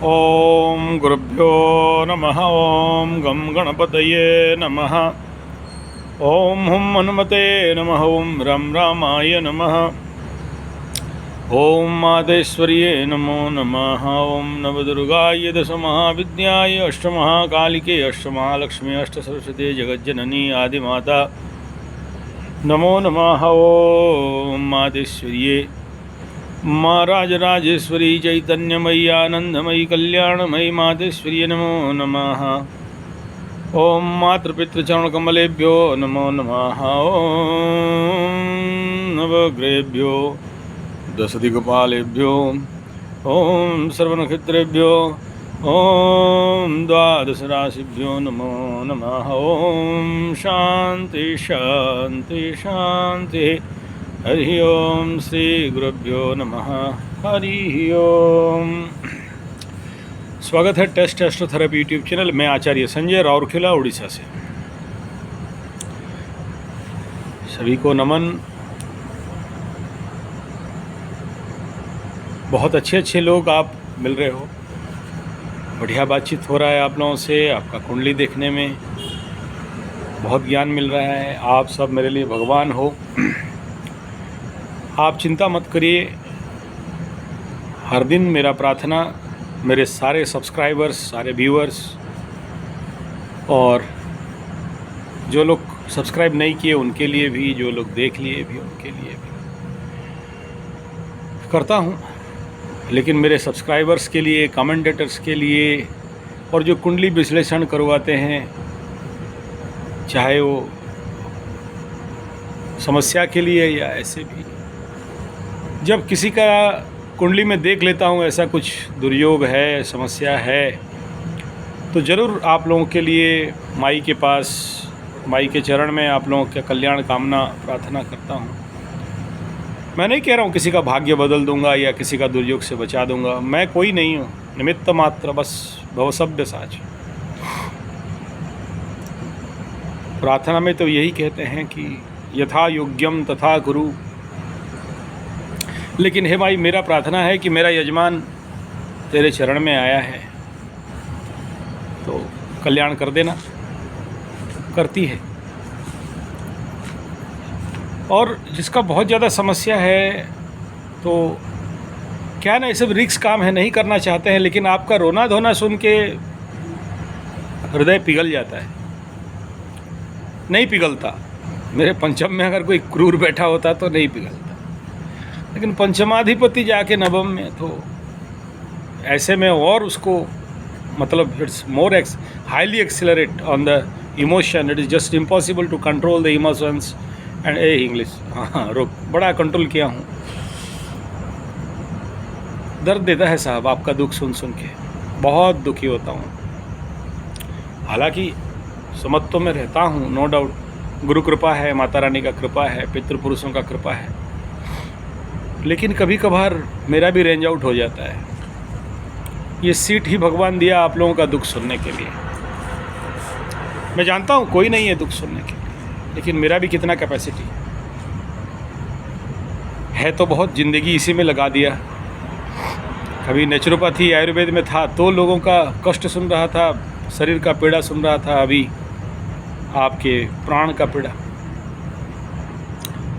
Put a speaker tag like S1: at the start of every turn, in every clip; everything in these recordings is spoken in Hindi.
S1: ओम गुरुभ्यो नमः। ओम गं गणपतये नमः। ओम हुं हनुमते नमः। ओम रं रामाय नमः। ओम मातेश्वर्ये नमो नमः। ओम नवदुर्गाय दशमहाविद्याय अष्टमहाकालिके अष्टमहालक्ष्मी अष्टसरस्वती जगज्जननी आदिमाता नमो नमः। ओम मातेश्वर्ये महाराज राजेश्वरी चैतन्यमयी आनंदमयी कल्याणमयी मातेश्वर्य नमो नमः। ओम मातृपितृचरणकमलेभ्यो नमो नमः। ओम नवग्रहेभ्यो दशदिक्पालेभ्यो ओम सर्वनक्षत्रेभ्यो ओम द्वादशराशिभ्यो नमो नमः। ओम शांति शांति शांति। हरि ओम श्री गुरुभ्यो नमः। हरि ओम। स्वागत है टेस्ट एस्ट्रोथेरेपी यूट्यूब चैनल में। आचार्य संजय राउरकेला उड़ीसा से सभी को नमन। बहुत अच्छे लोग आप मिल रहे हो, बढ़िया बातचीत हो रहा है आप लोगों से। आपका कुंडली देखने में बहुत ज्ञान मिल रहा है। आप सब मेरे लिए भगवान हो। आप चिंता मत करिए। हर दिन मेरा प्रार्थना मेरे सारे सब्सक्राइबर्स, सारे व्यूअर्स और जो लोग सब्सक्राइब नहीं किए उनके लिए भी, जो लोग देख लिए भी उनके लिए भी करता हूँ। लेकिन मेरे सब्सक्राइबर्स के लिए, कमेंटेटर्स के लिए और जो कुंडली विश्लेषण करवाते हैं, चाहे वो समस्या के लिए या ऐसे भी, जब किसी का कुंडली में देख लेता हूँ ऐसा कुछ दुर्योग है, समस्या है, तो ज़रूर आप लोगों के लिए माई के पास, माई के चरण में आप लोगों का कल्याण कामना प्रार्थना करता हूँ। मैं नहीं कह रहा हूँ किसी का भाग्य बदल दूंगा या किसी का दुर्योग से बचा दूंगा। मैं कोई नहीं हूँ, निमित्त मात्र, बस भवसभ्य साच। प्रार्थना में तो यही कहते हैं कि यथा योग्यम तथा गुरु। लेकिन हे भाई, मेरा प्रार्थना है कि मेरा यजमान तेरे चरण में आया है तो कल्याण कर देना। करती है। और जिसका बहुत ज़्यादा समस्या है तो क्या ना, ये सब रिस्क काम है, नहीं करना चाहते हैं, लेकिन आपका रोना धोना सुन के हृदय पिघल जाता है। नहीं पिघलता। मेरे पंचम में अगर कोई क्रूर बैठा होता तो नहीं पिघलता, लेकिन पंचमाधिपति जाके नवम में, तो ऐसे में और उसको मतलब it's more highly accelerate on the emotion. It is just impossible to control the emotions and English. हाँ रुक, बड़ा कंट्रोल किया हूँ। दर्द देता है साहब आपका दुख सुन सुन के, बहुत दुखी होता हूँ। हालांकि समत्व में रहता हूँ, नो डाउट। गुरु कृपा है, माता रानी का कृपा है, पितृपुरुषों का कृपा है, लेकिन कभी कभार मेरा भी रेंज आउट हो जाता है। ये सीट ही भगवान दिया आप लोगों का दुख सुनने के लिए। मैं जानता हूँ कोई नहीं है दुख सुनने के लिए, लेकिन मेरा भी कितना कैपेसिटी है तो बहुत। ज़िंदगी इसी में लगा दिया। कभी नेचुरोपैथी आयुर्वेद में था तो लोगों का कष्ट सुन रहा था, शरीर का पीड़ा सुन रहा था। अभी आपके प्राण का पीड़ा।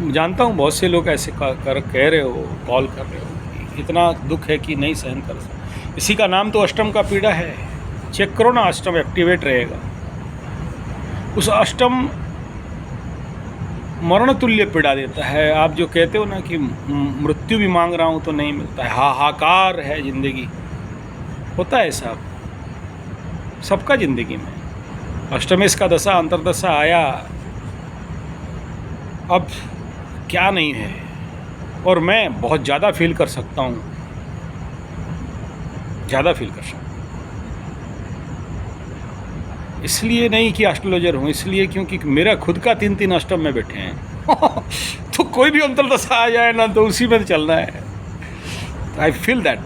S1: जानता हूँ बहुत से लोग ऐसे कह रहे हो, कॉल कर रहे हो, इतना दुख है कि नहीं सहन कर सकते। इसी का नाम तो अष्टम का पीड़ा है। चेक करो ना, अष्टम एक्टिवेट रहेगा। उस अष्टम मरण तुल्य पीड़ा देता है। आप जो कहते हो ना कि मृत्यु भी मांग रहा हूँ तो नहीं मिलता है, हाहाकार है ज़िंदगी। होता है साहब सबका ज़िंदगी में। अष्टमेश का दशा अंतर्दशा आया, अब क्या नहीं है। और मैं बहुत ज़्यादा फील कर सकता हूँ, ज़्यादा फील कर सकता हूँ। इसलिए नहीं कि एस्ट्रोलॉजर हूँ, इसलिए क्योंकि मेरा खुद का 3 अष्टम में बैठे हैं। तो कोई भी अंतर्दशा आ जाए ना तो उसी में चलना है। I feel that,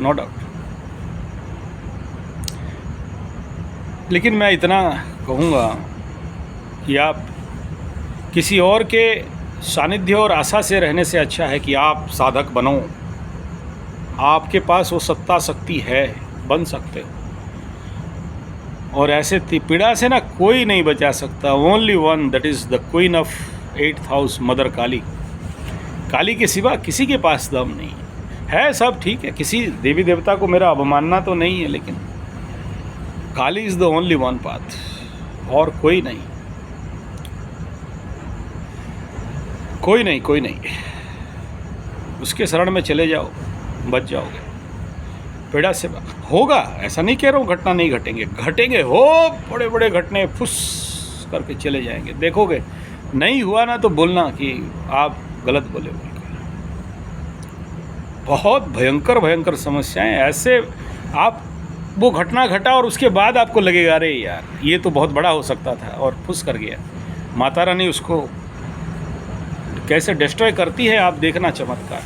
S1: no doubt. लेकिन मैं इतना कहूँगा कि आप किसी और के सानिध्य और आशा से रहने से अच्छा है कि आप साधक बनो। आपके पास वो सत्ता शक्ति है, बन सकते हो। और ऐसे पीड़ा से ना कोई नहीं बचा सकता। Only one, that is the queen of 8th house, mother Kali. Kali के सिवा किसी के पास दम नहीं है। सब ठीक है, किसी देवी देवता को मेरा अवमानना तो नहीं है, लेकिन Kali is the only one path, और कोई नहीं, कोई नहीं, कोई नहीं। उसके शरण में चले जाओ, बच जाओगे। पीड़ा से होगा, ऐसा नहीं कह रहा हूँ घटना नहीं घटेंगे, घटेंगे, हो बड़े बड़े घटने फुस करके चले जाएंगे। देखोगे नहीं हुआ ना तो बोलना कि आप गलत बोले बोल के। बहुत भयंकर भयंकर समस्याएं ऐसे, आप वो घटना घटा और उसके बाद आपको लगेगा अरे यार ये तो बहुत बड़ा हो सकता था, और फुस कर गया। माता रानी उसको कैसे डिस्ट्रॉय करती है आप देखना, चमत्कार।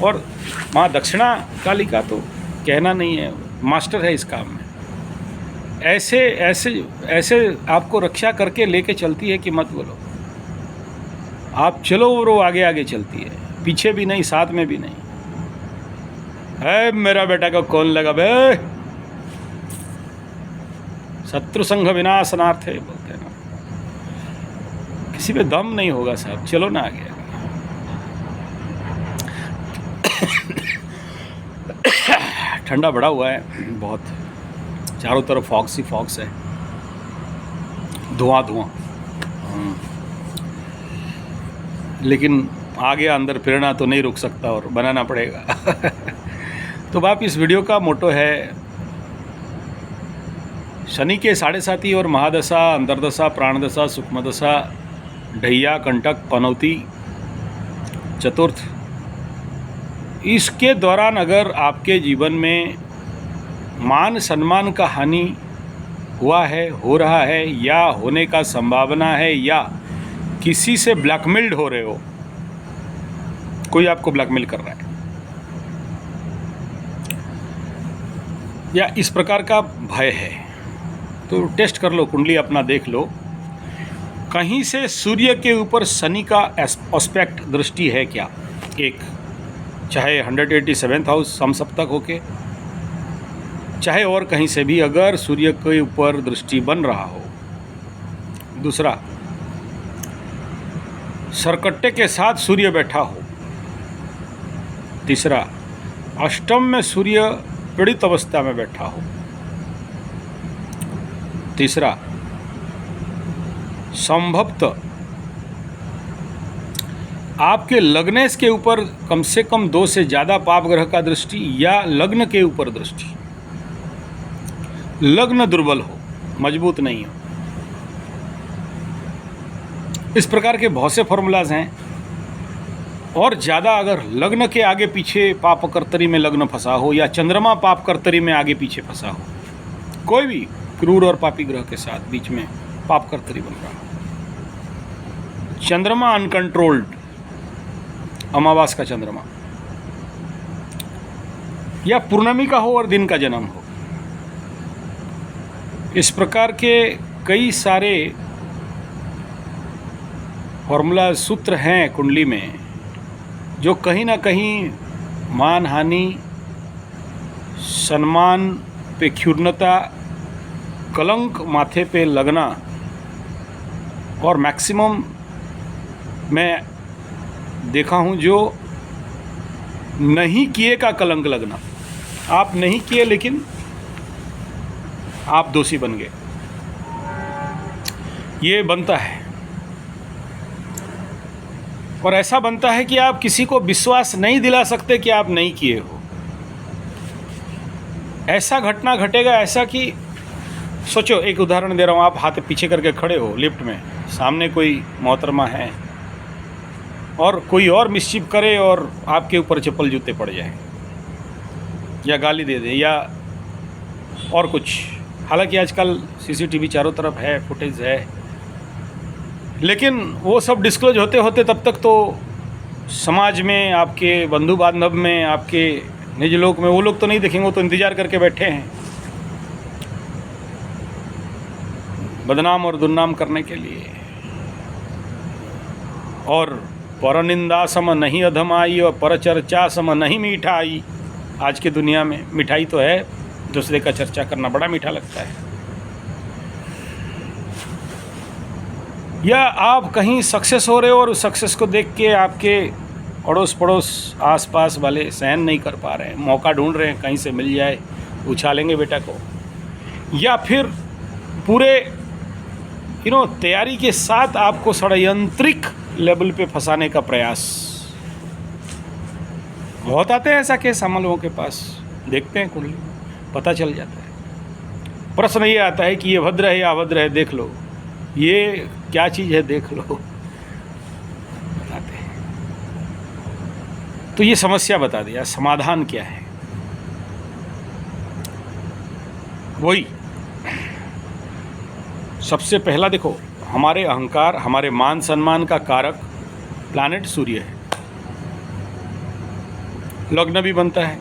S1: और माँ दक्षिणा काली का तो कहना नहीं है, मास्टर है इस काम में। ऐसे ऐसे ऐसे आपको रक्षा करके लेके चलती है कि मत बोलो। आप चलो और वो आगे आगे चलती है, पीछे भी नहीं, साथ में भी नहीं। है मेरा बेटा को कौन लगा बे, शत्रु संघ विनाशनार्थ है बोलते हैं ना। किसी पे दम नहीं होगा साहब, चलो ना आगे। ठंडा बड़ा हुआ है बहुत, चारों तरफ फॉक्स ही फॉक्स है, धुआं धुआं। लेकिन आगे अंदर फिरना तो नहीं रुक सकता और बनाना पड़ेगा। तो बाप इस वीडियो का मोटो है, शनि के 7.5 और महादशा, अंतरदशा, प्राणदशा, सूक्ष्मदशा, ढैया, कंटक, पनौती, चतुर्थ, इसके दौरान अगर आपके जीवन में मान सम्मान का हानि हुआ है, हो रहा है, या होने का संभावना है, या किसी से ब्लैकमेल्ड हो रहे हो, कोई आपको ब्लैकमेल कर रहा है, या इस प्रकार का भय है, तो टेस्ट कर लो, कुंडली अपना देख लो। कहीं से सूर्य के ऊपर शनि का एस्पेक्ट दृष्टि है क्या, एक, चाहे 187th हाउस समसप्तक होके, चाहे और कहीं से भी अगर सूर्य के ऊपर दृष्टि बन रहा हो। दूसरा, सरकट्टे के साथ सूर्य बैठा हो। तीसरा, अष्टम में सूर्य पीड़ित अवस्था में बैठा हो। तीसरा, संभवतः आपके लग्नेश के ऊपर कम से कम 2 से ज़्यादा पाप ग्रह का दृष्टि, या लग्न के ऊपर दृष्टि, लग्न दुर्बल हो, मजबूत नहीं हो। इस प्रकार के बहुत से फॉर्मूलाज हैं। और ज़्यादा अगर लग्न के आगे पीछे पाप कर्तरी में लग्न फंसा हो, या चंद्रमा पाप कर्तरी में आगे पीछे फंसा हो, कोई भी क्रूर और पापी ग्रह के साथ बीच में पाप कर्तरी बन रहा हो, चंद्रमा अनकंट्रोल्ड, अमावास का चंद्रमा, या पूर्णिमा का हो और दिन का जन्म हो, इस प्रकार के कई सारे फॉर्मूला सूत्र हैं कुंडली में, जो कहीं ना कहीं मान हानि, सम्मान पे क्षुण्णता, कलंक माथे पे लगना, और मैक्सिमम मैं देखा हूँ जो नहीं किए का कलंक लगना। आप नहीं किए लेकिन आप दोषी बन गए, ये बनता है। और ऐसा बनता है कि आप किसी को विश्वास नहीं दिला सकते कि आप नहीं किए हो। ऐसा घटना घटेगा, ऐसा कि सोचो, एक उदाहरण दे रहा हूँ, आप हाथ पीछे करके खड़े हो लिफ्ट में, सामने कोई मोहतरमा है और कोई और मिसचिफ करे और आपके ऊपर चप्पल जूते पड़ जाए, या गाली दे दे, या और कुछ। हालांकि आजकल सीसीटीवी चारों तरफ है, फुटेज है, लेकिन वो सब डिस्क्लोज होते होते तब तक तो समाज में, आपके बंधु बांधव में, आपके निज लोक में वो लोग तो नहीं देखेंगे, वो तो इंतज़ार करके बैठे हैं बदनाम और दुर्नाम करने के लिए। और परनिंदा सम नहीं अधमाई और परचर्चा सम नहीं मीठाई, आज की दुनिया में मिठाई तो है, दूसरे का चर्चा करना बड़ा मीठा लगता है। या आप कहीं सक्सेस हो रहे हो और उस सक्सेस को देख के आपके अड़ोस पड़ोस आसपास वाले सहन नहीं कर पा रहे हैं, मौका ढूंढ रहे हैं कहीं से मिल जाए, उछालेंगे बेटा को। या फिर पूरे तैयारी के साथ आपको षड्यंत्रिक लेवल पे फंसाने का प्रयास। बहुत आते हैं ऐसा केस हम लोगों के पास, देखते हैं कुंडली, पता चल जाता है। प्रश्न ये आता है कि ये भद्र है या अभद्र है, देख लो, ये क्या चीज़ है देख लो, बताते हैं। तो ये समस्या बता दिया, समाधान क्या है? वही सबसे पहला देखो, हमारे अहंकार, हमारे मान सम्मान का कारक प्लैनेट सूर्य है, लग्न भी बनता है।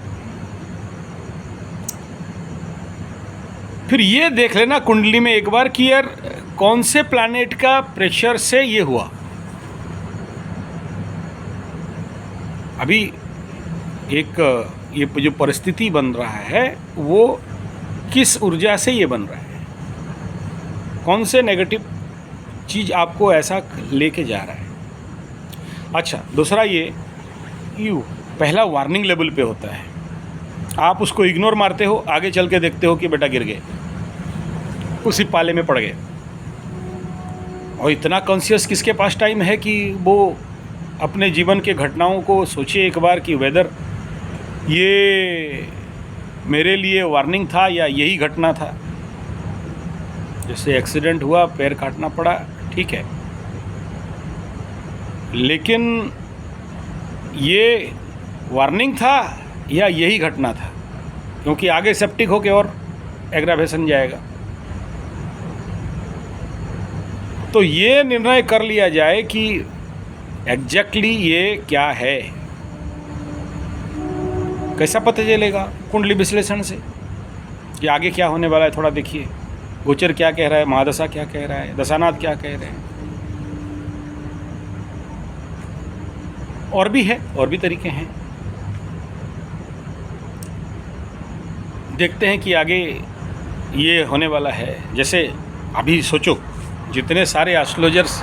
S1: फिर ये देख लेना कुंडली में एक बार कि यार कौन से प्लैनेट का प्रेशर से ये हुआ। अभी एक ये जो परिस्थिति बन रहा है वो किस ऊर्जा से ये बन रहा है, कौन से नेगेटिव चीज़ आपको ऐसा लेके जा रहा है। अच्छा, दूसरा ये पहला वार्निंग लेवल पे होता है, आप उसको इग्नोर मारते हो, आगे चल के देखते हो कि बेटा गिर गए, उसी पाले में पड़ गए। और इतना कॉन्शियस किसके पास टाइम है कि वो अपने जीवन के घटनाओं को सोचे एक बार कि वेदर ये मेरे लिए वार्निंग था या यही घटना था। जैसे एक्सीडेंट हुआ, पैर काटना पड़ा, ठीक है, लेकिन ये वार्निंग था या यही घटना था, क्योंकि आगे सेप्टिक होके और एग्रावेशन जाएगा। तो ये निर्णय कर लिया जाए कि एग्जैक्टली ये क्या है। कैसा पता चलेगा? कुंडली विश्लेषण से कि आगे क्या होने वाला है। थोड़ा देखिए गोचर क्या कह रहा है, महादशा क्या कह रहा है, दशानाथ क्या कह रहे हैं। और भी है, और भी तरीके हैं। देखते हैं कि आगे ये होने वाला है। जैसे अभी सोचो, जितने सारे एस्ट्रोलॉजर्स,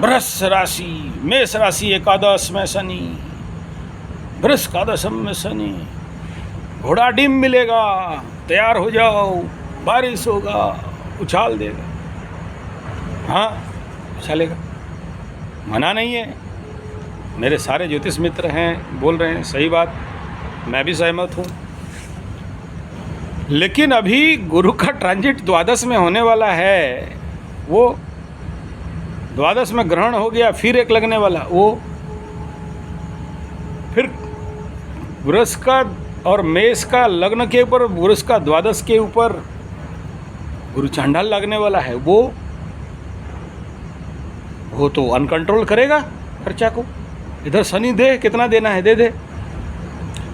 S1: वृष राशि, मेष राशि एकादश में शनि, वृष एकादशम में शनि, घोड़ा डिम मिलेगा, तैयार हो जाओ, बारिश होगा, उछाल देगा। हाँ, उछालेगा, मना नहीं है। मेरे सारे ज्योतिष मित्र हैं, बोल रहे हैं, सही बात, मैं भी सहमत हूँ। लेकिन अभी गुरु का ट्रांजिट द्वादश में होने वाला है, वो द्वादश में ग्रहण हो गया, फिर एक लगने वाला, वो फिर वृष का और मेष का लग्न के ऊपर, वृष का द्वादश के ऊपर गुरु चांडाल लगने वाला है। वो तो अनकंट्रोल करेगा खर्चा को। इधर शनि दे, कितना देना है दे दे,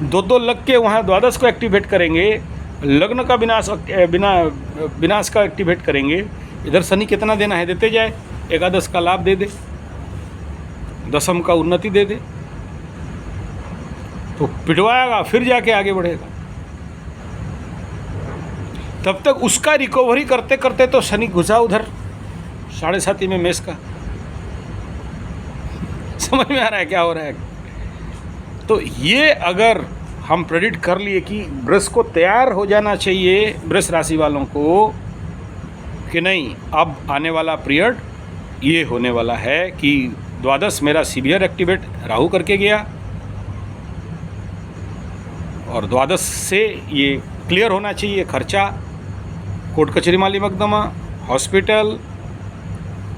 S1: दो लग के वहाँ द्वादश को एक्टिवेट करेंगे, लग्न का विनाश का एक्टिवेट करेंगे, इधर शनि कितना देना है देते जाए, एकादश का लाभ दे दे, दशम का उन्नति दे दे, तो पिटवाएगा, फिर जाके आगे बढ़ेगा। तब तक उसका रिकवरी करते करते तो शनि घुसा उधर 7.5 में मेष का। समझ में आ रहा है क्या हो रहा है? तो ये अगर हम प्रेडिक्ट कर लिए कि वृष को तैयार हो जाना चाहिए, वृष राशि वालों को, कि नहीं अब आने वाला पीरियड ये होने वाला है कि द्वादश मेरा सीवियर एक्टिवेट राहु करके गया, और द्वादश से ये क्लियर होना चाहिए खर्चा, कोर्ट कचहरी माली मकदमा, हॉस्पिटल,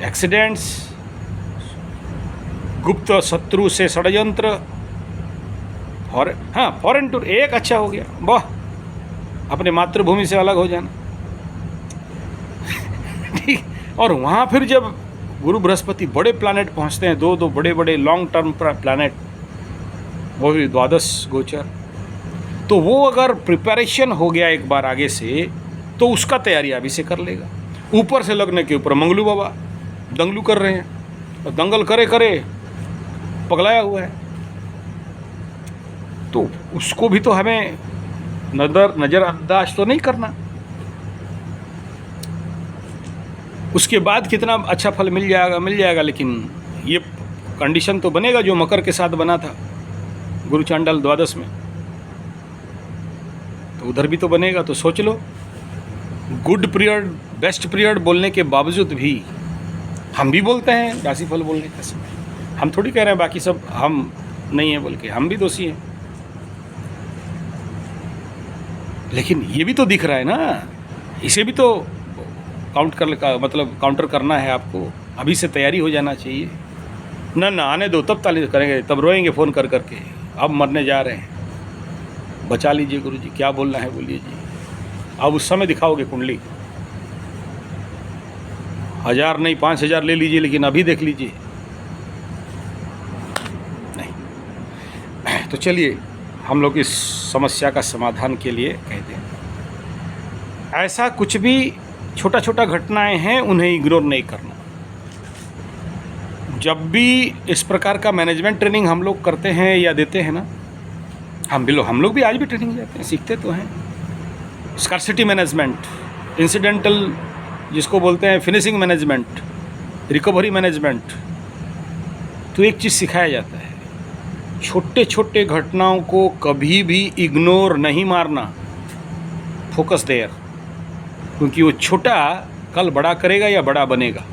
S1: एक्सीडेंट्स, गुप्त शत्रु से षड्यंत्र, और हाँ फॉरेन टूर एक अच्छा हो गया, वाह, अपने मातृभूमि से अलग हो जाना। ठीक। और वहाँ फिर जब गुरु बृहस्पति बड़े प्लैनेट पहुँचते हैं, दो बड़े बड़े लॉन्ग टर्म प्लैनेट, वो भी द्वादश गोचर, तो वो अगर प्रिपरेशन हो गया एक बार आगे से, तो उसका तैयारी अभी से कर लेगा। ऊपर से लगने के ऊपर मंगलू बाबा दंगलू कर रहे हैं, और दंगल करे करे पगलाया हुआ है। तो उसको भी तो हमें नज़रअंदाज तो नहीं करना। उसके बाद कितना अच्छा फल मिल जाएगा, लेकिन ये कंडीशन तो बनेगा जो मकर के साथ बना था गुरु चांडाल द्वादश में, तो उधर भी तो बनेगा। तो सोच लो, गुड पीरियड, बेस्ट पीरियड बोलने के बावजूद भी हम भी बोलते हैं राशिफल बोलने का समय। हम थोड़ी कह रहे हैं बाकी सब हम नहीं है बोल के, हम भी दोषी हैं। लेकिन ये भी तो दिख रहा है ना, इसे भी तो काउंटर करना है आपको। अभी से तैयारी हो जाना चाहिए। ना आने दो, तब ताली करेंगे, तब रोएंगे फ़ोन कर करके, अब मरने जा रहे हैं। बचा लीजिए गुरु जी, क्या बोलना है बोलिए जी। अब उस समय दिखाओगे कुंडली, 1000 नहीं 5000 ले लीजिए, लेकिन अभी देख लीजिए नहीं। तो चलिए हम लोग इस समस्या का समाधान के लिए कहते हैं, ऐसा कुछ भी छोटा छोटा घटनाएं हैं उन्हें इग्नोर नहीं करना। जब भी इस प्रकार का मैनेजमेंट ट्रेनिंग हम लोग करते हैं या देते हैं ना, हम लोग भी आज भी ट्रेनिंग जाते हैं, सीखते तो हैं। स्कार्सिटी मैनेजमेंट, इंसिडेंटल जिसको बोलते हैं फिनिशिंग मैनेजमेंट, रिकवरी मैनेजमेंट, तो एक चीज़ सिखाया जाता है, छोटे छोटे घटनाओं को कभी भी इग्नोर नहीं मारना, फोकस देयर, क्योंकि वो छोटा कल बड़ा करेगा या बड़ा बनेगा।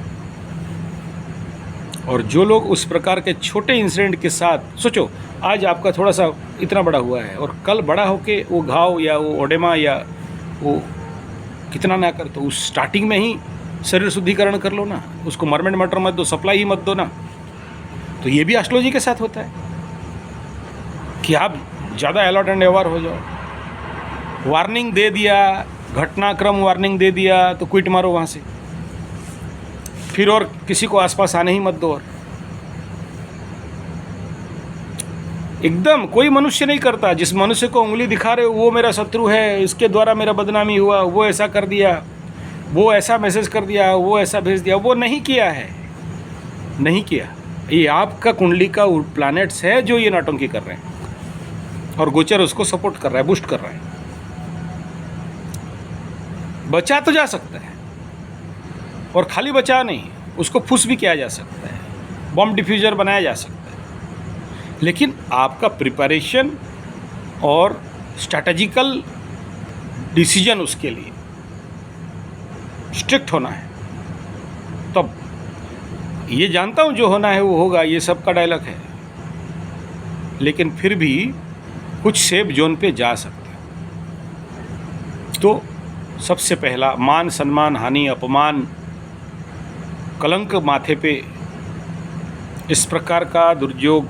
S1: और जो लोग उस प्रकार के छोटे इंसिडेंट के साथ, सोचो आज आपका थोड़ा सा इतना बड़ा हुआ है और कल बड़ा होके वो घाव या वो ओडेमा या वो कितना ना कर, तो उस स्टार्टिंग में ही शरीर शुद्धिकरण कर लो ना, उसको मरमेंट मटर मत दो, सप्लाई ही मत दो ना। तो ये भी एस्ट्रोलॉजी के साथ होता है कि आप ज़्यादा अलर्ट एंड अवेयर हो जाओ। वार्निंग दे दिया, घटनाक्रम वार्निंग दे दिया, तो क्विट मारो वहाँ से, फिर और किसी को आसपास आने ही मत दो। और एकदम कोई मनुष्य नहीं करता। जिस मनुष्य को उंगली दिखा रहे हो वो मेरा शत्रु है, इसके द्वारा मेरा बदनामी हुआ, वो ऐसा कर दिया, वो ऐसा मैसेज कर दिया, वो ऐसा भेज दिया, वो नहीं किया है, नहीं किया। ये आपका कुंडली का प्लैनेट्स है जो ये नौटंकी कर रहे हैं, और गोचर उसको सपोर्ट कर रहा है, बूस्ट कर रहा है। बचा तो जा सकता है, और खाली बचा नहीं, उसको फुस भी किया जा सकता है, बॉम्ब डिफ्यूज़र बनाया जा सकता है। लेकिन आपका प्रिपरेशन और स्ट्रैटेजिकल डिसीजन उसके लिए स्ट्रिक्ट होना है। तब ये जानता हूँ जो होना है वो होगा, ये सब का डायलॉग है, लेकिन फिर भी कुछ सेफ जोन पे जा सकते हैं। तो सबसे पहला, मान सम्मान हानि अपमान कलंक माथे पे, इस प्रकार का दुर्योग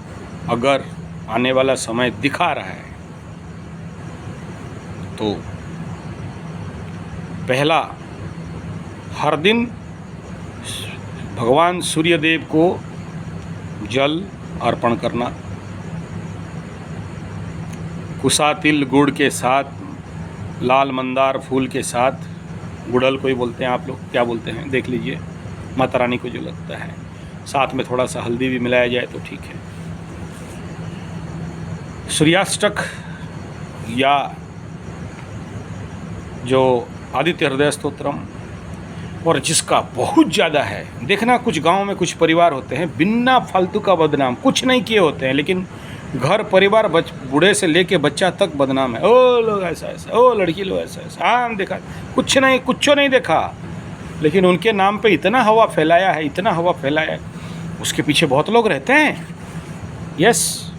S1: अगर आने वाला समय दिखा रहा है तो पहला, हर दिन भगवान सूर्यदेव को जल अर्पण करना, कुसा तिल गुड़ के साथ, लाल मंदार फूल के साथ, गुड़ल कोई बोलते हैं, आप लोग क्या बोलते हैं देख लीजिए, माता रानी को जो लगता है, साथ में थोड़ा सा हल्दी भी मिलाया जाए तो ठीक है। सूर्याष्टक या जो आदित्य हृदय स्तोत्रम, और जिसका बहुत ज़्यादा है, देखना कुछ गांव में कुछ परिवार होते हैं बिना फालतू का बदनाम, कुछ नहीं किए होते हैं, लेकिन घर परिवार बूढ़े से लेके बच्चा तक बदनाम है। ओ लोग ऐसा ऐसा, ओ लड़की लोग ऐसा ऐसा, हाँ देखा, कुछ नहीं देखा, लेकिन उनके नाम पे इतना हवा फैलाया है, इतना हवा फैलाया है, उसके पीछे बहुत लोग रहते हैं। यस,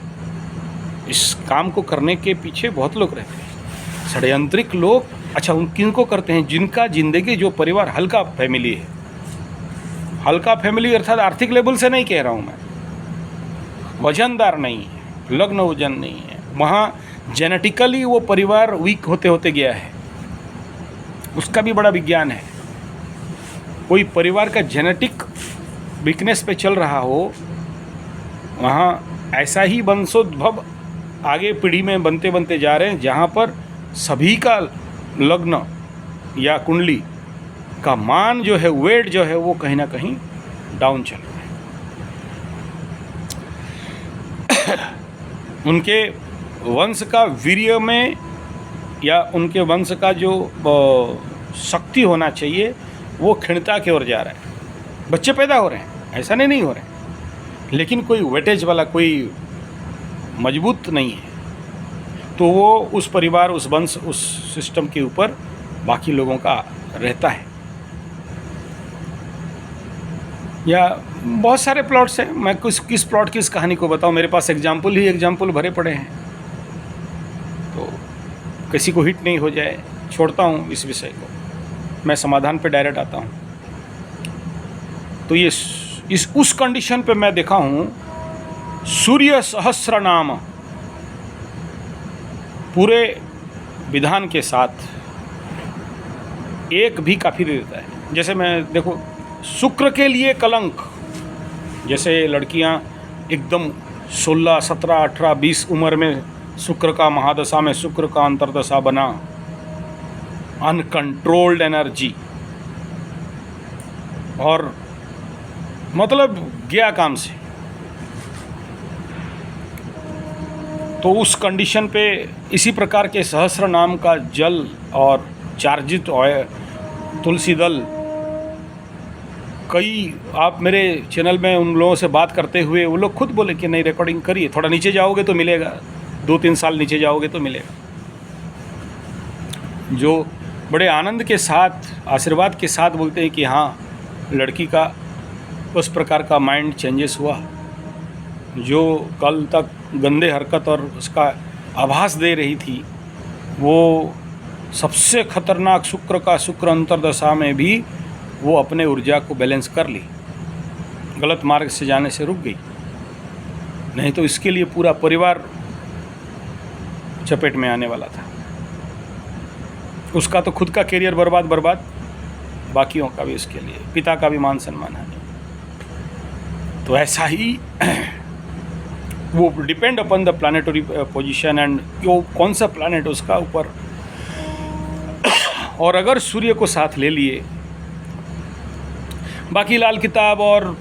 S1: इस काम को करने के पीछे बहुत लोग रहते हैं, षड्यंत्रिक लोग। अच्छा, उन किनको करते हैं? जिनका जिंदगी, जो परिवार हल्का फैमिली है, हल्का फैमिली अर्थात आर्थिक लेवल से नहीं कह रहा हूँ मैं, वजनदार नहीं है, लग्न वजन नहीं है, वहाँ जेनेटिकली वो परिवार वीक होते होते गया है, उसका भी बड़ा विज्ञान है। कोई परिवार का जेनेटिक वीकनेस पे चल रहा हो, वहाँ ऐसा ही वंशोद्भव आगे पीढ़ी में बनते बनते जा रहे हैं, जहाँ पर सभी का लग्न या कुंडली का मान जो है, वेट जो है, वो कहीं ना कहीं डाउन चल रहा है। उनके वंश का वीर्य में या उनके वंश का जो शक्ति होना चाहिए वो क्षीणता की ओर जा रहा है। बच्चे पैदा हो रहे हैं, ऐसा नहीं हो रहे हैं, लेकिन कोई वेटेज वाला, कोई मजबूत नहीं है, तो वो उस परिवार, उस वंश, उस सिस्टम के ऊपर बाकी लोगों का रहता है। या बहुत सारे प्लॉट्स हैं, मैं किस प्लॉट की इस कहानी को बताऊं, मेरे पास एग्जाम्पल भरे पड़े हैं, तो किसी को हिट नहीं हो जाए छोड़ता हूं इस विषय को, मैं समाधान पे डायरेक्ट आता हूं। तो ये उस कंडीशन पे मैं देखा हूं, सूर्य सहस्र नाम पूरे विधान के साथ एक भी काफ़ी दे देता है। जैसे मैं देखो, शुक्र के लिए कलंक, जैसे लड़कियां एकदम 16, 17, 18, 20 उम्र में शुक्र का महादशा में शुक्र का अंतर्दशा बना, अनकंट्रोल्ड एनर्जी, और मतलब गया काम से, तो उस कंडीशन पे इसी प्रकार के सहस्र नाम का जल और चार्जित ऑयल, तुलसी दल, कई आप मेरे चैनल में उन लोगों से बात करते हुए वो लोग खुद बोले कि नहीं रिकॉर्डिंग करिए, थोड़ा नीचे जाओगे तो मिलेगा, 2-3 साल नीचे जाओगे तो मिलेगा। जो बड़े आनंद के साथ, आशीर्वाद के साथ बोलते हैं कि हाँ, लड़की का उस प्रकार का माइंड चेंजेस हुआ, जो कल तक गंदे हरकत और उसका आभास दे रही थी, वो सबसे खतरनाक शुक्र अंतर्दशा में भी वो अपने ऊर्जा को बैलेंस कर ली, गलत मार्ग से जाने से रुक गई। नहीं तो इसके लिए पूरा परिवार चपेट में आने वाला था। उसका तो खुद का करियर बर्बाद, बाकियों का भी, उसके लिए पिता का भी मान सम्मान है। तो ऐसा ही वो depend upon the planetary position and वो कौन सा प्लानेट उसका ऊपर। और अगर सूर्य को साथ ले लिए, बाकी लाल किताब और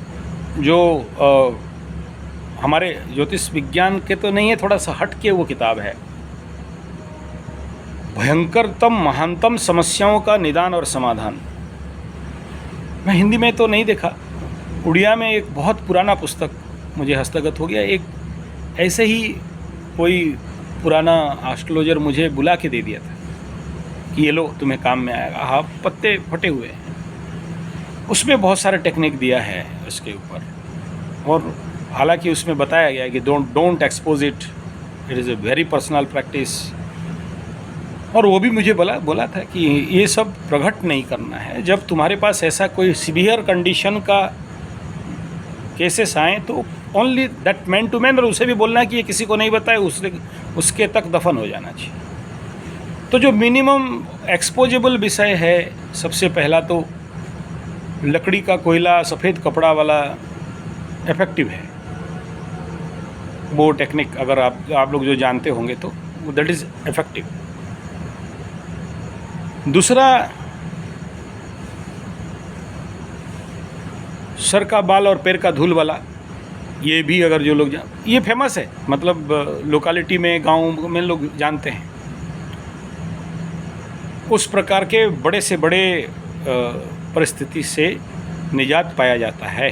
S1: जो हमारे ज्योतिष विज्ञान के तो नहीं है, थोड़ा सा हट के वो किताब है, भयंकरतम महानतम समस्याओं का निदान और समाधान। मैं हिंदी में तो नहीं देखा, उड़िया में एक बहुत पुराना पुस्तक मुझे हस्तगत हो गया। एक ऐसे ही कोई पुराना एस्ट्रोलॉजर मुझे बुला के दे दिया था कि ये लो तुम्हें काम में आएगा, हाँ, पत्ते फटे हुए हैं। उसमें बहुत सारे टेक्निक दिया है उसके ऊपर, और हालांकि उसमें बताया गया है कि don't expose it is a very personal practice. और वो भी मुझे बोला था कि ये सब प्रकट नहीं करना है, जब तुम्हारे पास ऐसा कोई सीवियर कंडीशन का केसेस आए तो only that man to man, और उसे भी बोलना है कि ये किसी को नहीं बताए, उसके तक दफन हो जाना चाहिए। तो जो मिनिमम एक्सपोजेबल विषय है, सबसे पहला तो लकड़ी का कोयला सफ़ेद कपड़ा वाला इफ़ेक्टिव है। वो टेक्निक अगर आप लोग जो जानते होंगे तो दैट इज़ इफ़ेक्टिव। दूसरा, सर का बाल और पैर का धूल वाला, ये भी अगर जो लोग ये फेमस है, मतलब लोकेलिटी में, गांव में लोग जानते हैं। उस प्रकार के बड़े से बड़े परिस्थिति से निजात पाया जाता है।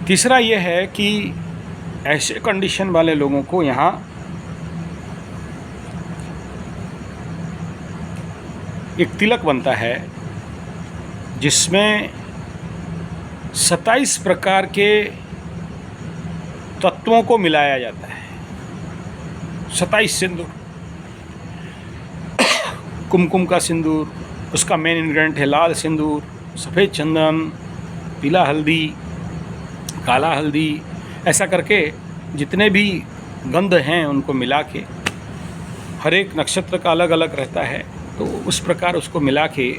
S1: तीसरा ये है कि ऐसे कंडीशन वाले लोगों को यहाँ एक तिलक बनता है जिसमें 27 प्रकार के तत्वों को मिलाया जाता है। 27 सिंदूर, कुमकुम का सिंदूर, उसका मेन इंग्रेडिएंट है लाल सिंदूर, सफ़ेद चंदन, पीला हल्दी, काला हल्दी, ऐसा करके जितने भी गंध हैं उनको मिला के, हर एक नक्षत्र का अलग अलग रहता है, तो उस प्रकार उसको मिला के,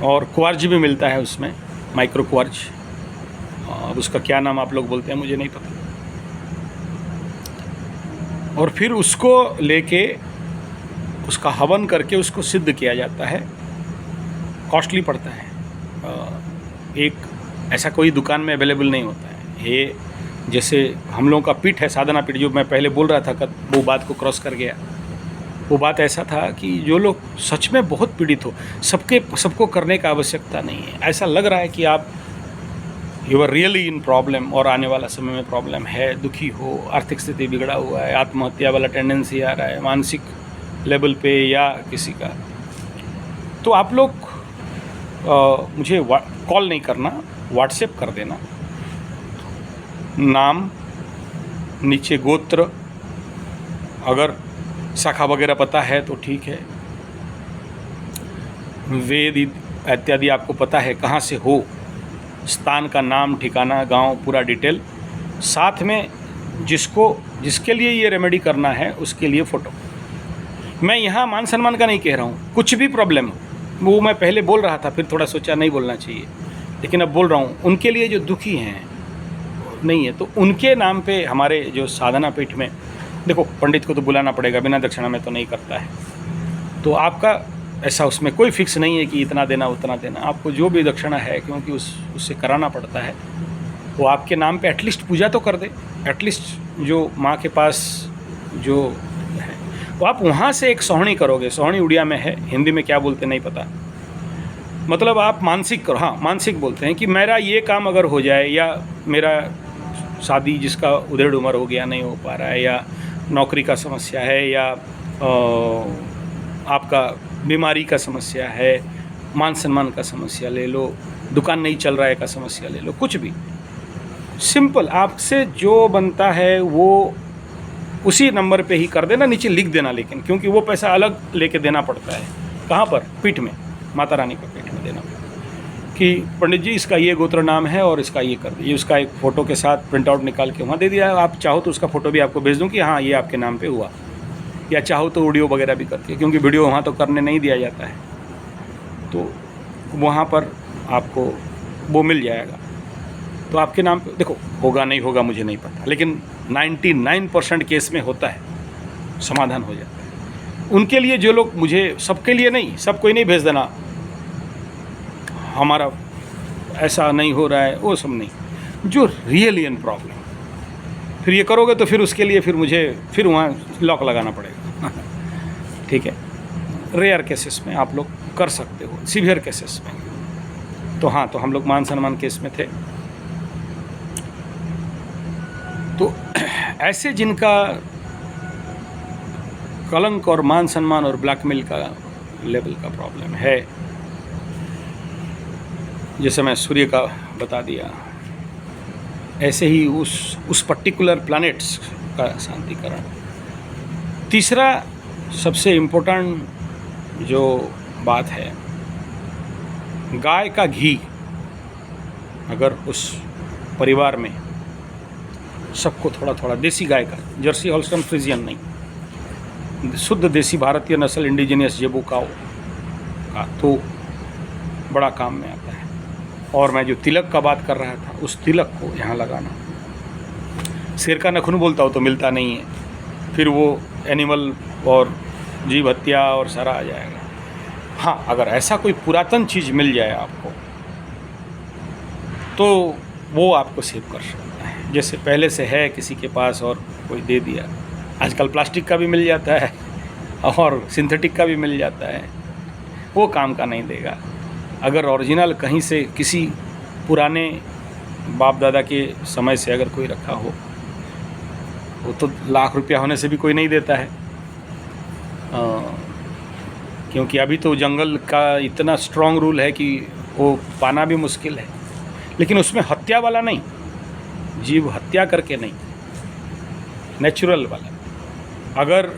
S1: और क्वार्ज भी मिलता है उसमें, माइक्रो क्वार्ज, और उसका क्या नाम आप लोग बोलते हैं मुझे नहीं पता। और फिर उसको लेके उसका हवन करके उसको सिद्ध किया जाता है। कॉस्टली पड़ता है, एक ऐसा कोई दुकान में अवेलेबल नहीं होता है। ये जैसे हम लोगों का पीठ है, साधना पीठ, जो मैं पहले बोल रहा था, वो बात को क्रॉस कर गया। वो बात ऐसा था कि जो लोग सच में बहुत पीड़ित हो, सबको करने का आवश्यकता नहीं है। ऐसा लग रहा है कि आप you are really in problem और आने वाला समय में प्रॉब्लम है, दुखी हो, आर्थिक स्थिति बिगड़ा हुआ है, आत्महत्या वाला टेंडेंसी आ रहा है मानसिक लेवल पे या किसी का, तो आप लोग मुझे कॉल नहीं करना, व्हाट्सएप कर देना। नाम, नीचे गोत्र, अगर शाखा वगैरह पता है तो ठीक है, वेद इत्यादि आपको पता है, कहाँ से हो, स्थान का नाम, ठिकाना, गांव, पूरा डिटेल, साथ में जिसके लिए ये रेमेडी करना है उसके लिए फ़ोटो। मैं यहाँ मान सम्मान का नहीं कह रहा हूँ, कुछ भी प्रॉब्लम हो, वो मैं पहले बोल रहा था, फिर थोड़ा सोचा नहीं बोलना चाहिए, लेकिन अब बोल रहा हूँ, उनके लिए जो दुखी हैं नहीं है, तो उनके नाम पे हमारे जो साधना पीठ में, देखो पंडित को तो बुलाना पड़ेगा, बिना दक्षिणा में तो नहीं करता है, तो आपका ऐसा उसमें कोई फिक्स नहीं है कि इतना देना उतना देना, आपको जो भी दक्षिणा है, क्योंकि उससे कराना पड़ता है, वो आपके नाम पे एटलीस्ट पूजा तो कर दे, एटलीस्ट जो माँ के पास जो है, तो आप वहाँ से एक सोहनी करोगे। सोहनी उड़िया में है, हिंदी में क्या बोलते नहीं पता, मतलब आप मानसिक करो, हाँ मानसिक बोलते हैं कि मेरा ये काम अगर हो जाए, या मेरा शादी जिसका उधेड़ उम्र हो गया नहीं हो पा रहा है, या नौकरी का समस्या है, या आपका बीमारी का समस्या है, मान सम्मान का समस्या ले लो, दुकान नहीं चल रहा है का समस्या ले लो, कुछ भी सिंपल आपसे जो बनता है वो उसी नंबर पे ही कर देना, नीचे लिख देना, लेकिन क्योंकि वो पैसा अलग लेके देना पड़ता है, कहाँ पर, पीठ में, माता रानी का पीठ में देना पड़ता कि पंडित जी इसका ये गोत्र नाम है और इसका ये कर दीजिए, उसका एक फ़ोटो के साथ प्रिंट आउट निकाल के वहाँ दे दिया। आप चाहो तो उसका फ़ोटो भी आपको भेज दूँ कि हाँ ये आपके नाम पे हुआ, या चाहो तो वीडियो वगैरह भी करके, क्योंकि वीडियो वहाँ तो करने नहीं दिया जाता है, तो वहाँ पर आपको वो मिल जाएगा। तो आपके नाम पे देखो, होगा नहीं होगा मुझे नहीं पता, लेकिन 99% केस में होता है, समाधान हो जाता है। उनके लिए जो लोग, मुझे सबके लिए नहीं, सब कोई नहीं भेज देना, हमारा ऐसा नहीं हो रहा है, वो सब नहीं, जो रियली इन प्रॉब्लम, फिर ये करोगे तो फिर उसके लिए फिर मुझे फिर वहाँ लॉक लगाना पड़ेगा ठीक है। रेयर केसेस में आप लोग कर सकते हो, सीवियर केसेस में तो हाँ, तो हम लोग मान सम्मान केस में थे। तो ऐसे जिनका कलंक और मान सम्मान और ब्लैकमेल का लेवल का प्रॉब्लम है, जैसे मैं सूर्य का बता दिया, ऐसे ही उस पर्टिकुलर प्लैनेट्स का शांतिकरण। तीसरा सबसे इम्पोर्टेंट जो बात है, गाय का घी, अगर उस परिवार में सबको थोड़ा थोड़ा, देसी गाय का, जर्सी होल्स्टाइन फ्रिजियन नहीं, शुद्ध देसी भारतीय नस्ल इंडिजिनियस जेबू काऊ का, तो बड़ा काम में आता है। और मैं जो तिलक का बात कर रहा था, उस तिलक को यहाँ लगाना, शेर का नखून बोलता हो तो मिलता नहीं है, फिर वो एनिमल और जीव हत्या और सारा आ जाएगा। हाँ, अगर ऐसा कोई पुरातन चीज़ मिल जाए आपको, तो वो आपको सेव कर सकता है, जैसे पहले से है किसी के पास और कोई दे दिया। आजकल प्लास्टिक का भी मिल जाता है और सिंथेटिक का भी मिल जाता है, वो काम का नहीं देगा। अगर ओरिजिनल कहीं से किसी पुराने बाप दादा के समय से अगर कोई रखा हो, वो तो लाख रुपया होने से भी कोई नहीं देता है, क्योंकि अभी तो जंगल का इतना स्ट्रॉन्ग रूल है कि वो पाना भी मुश्किल है। लेकिन उसमें हत्या वाला नहीं, जीव हत्या करके नहीं, नेचुरल वाला। अगर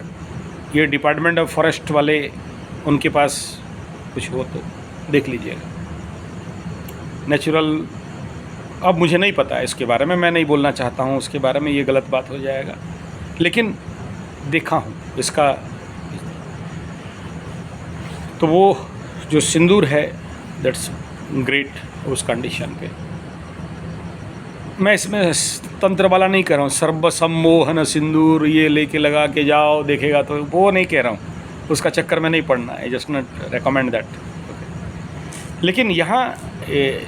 S1: ये डिपार्टमेंट ऑफ फॉरेस्ट वाले, उनके पास कुछ हो तो देख लीजिएगा, नेचुरल। अब मुझे नहीं पता है इसके बारे में, मैं नहीं बोलना चाहता हूँ उसके बारे में, ये गलत बात हो जाएगा, लेकिन देखा हूँ इसका। तो वो जो सिंदूर है, दैट्स ग्रेट उस कंडीशन पे। मैं इसमें तंत्र वाला नहीं कह रहा हूँ, सर्व सम्मोहन सिंदूर ये लेके लगा के जाओ देखेगा, तो वो नहीं कह रहा हूँ, उसका चक्कर में नहीं पड़ना है, जस्ट नॉट रिकमेंड दैट। लेकिन यहाँ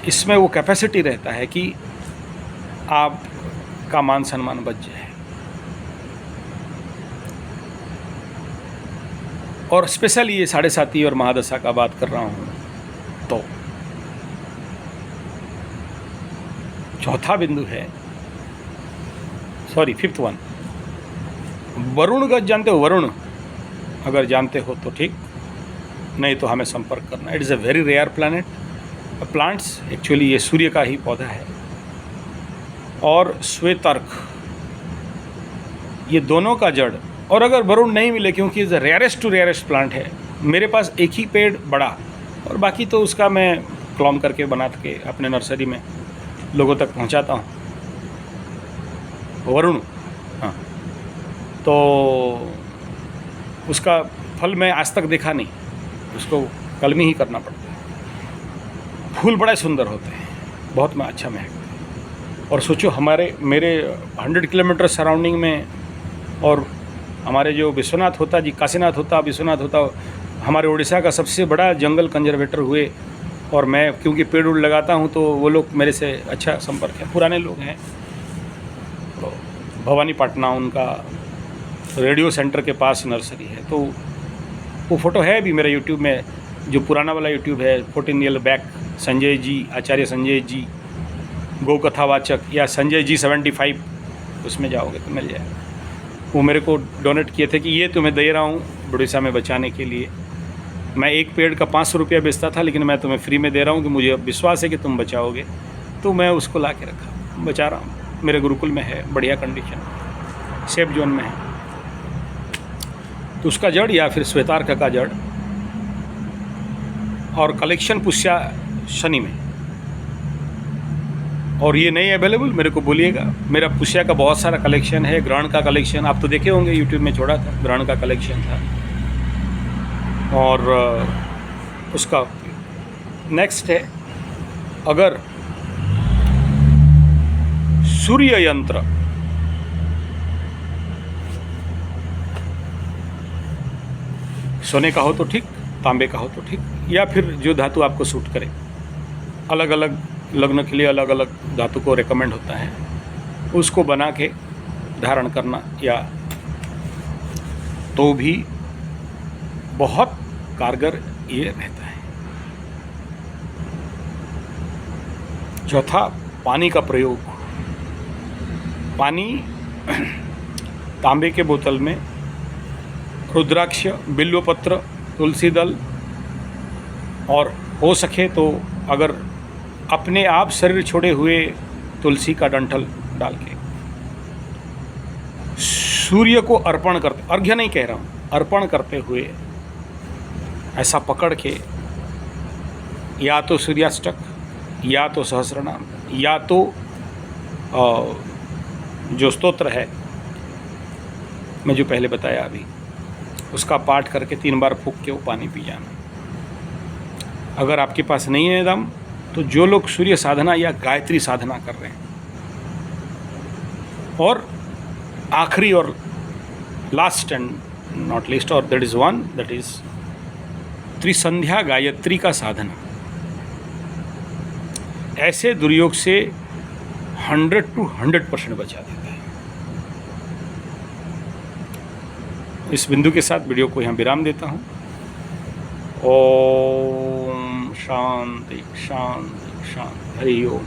S1: इसमें वो कैपेसिटी रहता है कि आप का मान सम्मान बच जाए। और स्पेशली ये 7.5 और महादशा का बात कर रहा हूँ, तो चौथा बिंदु है, सॉरी 5th वन, वरुण गज जानते हो? वरुण अगर जानते हो तो ठीक, नहीं तो हमें संपर्क करना। It is a very rare plants actually, ये सूर्य का ही पौधा है। और श्वेतार्क, ये दोनों का जड़, और अगर वरुण नहीं मिले, क्योंकि is the rarest to rarest plant है, मेरे पास एक ही पेड़ बड़ा, और बाकी तो उसका मैं क्लॉन करके बना के अपने नर्सरी में लोगों तक पहुंचाता हूं। वरुण, हाँ, तो उसका फल मैं आज तक देखा नहीं, उसको कलमी ही करना पड़ता है। फूल बड़े सुंदर होते हैं, बहुत में अच्छा महकते हैं। और सोचो मेरे 100 किलोमीटर सराउंडिंग में, और हमारे जो विश्वनाथ होता जी, काशीनाथ होता, विश्वनाथ होता, हमारे उड़ीसा का सबसे बड़ा जंगल कंजर्वेटर हुए। और मैं क्योंकि पेड़ उड़ लगाता हूँ, तो वो लोग मेरे से अच्छा संपर्क है, पुराने लोग हैं। तो भवानी पाटना, उनका रेडियो सेंटर के पास नर्सरी है। तो वो फ़ोटो है भी मेरा यूट्यूब में, जो पुराना वाला यूट्यूब है 14 ईयर बैक, संजय जी, आचार्य संजय जी, गौ कथावाचक, या संजय जी 75, उसमें जाओगे तो मिल जाएगा। वो मेरे को डोनेट किए थे कि ये तुम्हें दे रहा हूँ उड़ीसा में बचाने के लिए। मैं एक पेड़ का 500 रुपया बेचता था, लेकिन मैं तुम्हें फ्री में दे रहा हूँ कि मुझे अब विश्वास है कि तुम बचाओगे। तो मैं उसको ला के रखा, बचा रहा हूँ। मेरे गुरुकुल में है, बढ़िया कंडीशन, सेफ जोन में है। तो उसका जड़, या फिर श्वेतार्क का जड़, और कलेक्शन पुष्या शनि में। और ये नहीं अवेलेबल, मेरे को बोलिएगा। मेरा पुष्या का बहुत सारा कलेक्शन है, ग्रहण का कलेक्शन आप तो देखे होंगे, यूट्यूब में छोड़ा था, ग्रहण का कलेक्शन था। और उसका नेक्स्ट है, अगर सूर्य यंत्र, सोने का हो तो ठीक, तांबे का हो तो ठीक, या फिर जो धातु आपको सूट करे। अलग अलग लग्न के लिए अलग अलग धातु को रेकमेंड होता है, उसको बना के धारण करना, या तो भी बहुत कारगर ये रहता है। चौथा, पानी का प्रयोग। पानी तांबे के बोतल में रुद्राक्ष, बिल्वपत्र, तुलसी दल, और हो सके तो अगर अपने आप शरीर छोड़े हुए तुलसी का डंठल डाल के सूर्य को अर्पण करते, अर्घ्य नहीं कह रहा हूँ, अर्पण करते हुए ऐसा पकड़ के, या तो सूर्याष्टक, या तो सहस्रनाम, या तो जो स्तोत्र है मैं जो पहले बताया अभी, उसका पाठ करके 3 बार फूंक के वो पानी पी जाना। अगर आपके पास नहीं है दम, तो जो लोग सूर्य साधना या गायत्री साधना कर रहे हैं, और आखिरी और लास्ट एंड नॉट लीस्ट, और that is one, that is त्रिसंध्या गायत्री का साधना, ऐसे दुर्योग से 100 to 100% बचा देता है। इस बिंदु के साथ वीडियो को यहाँ विराम देता हूँ। ओम शांति शांति शांति। हरि ओम।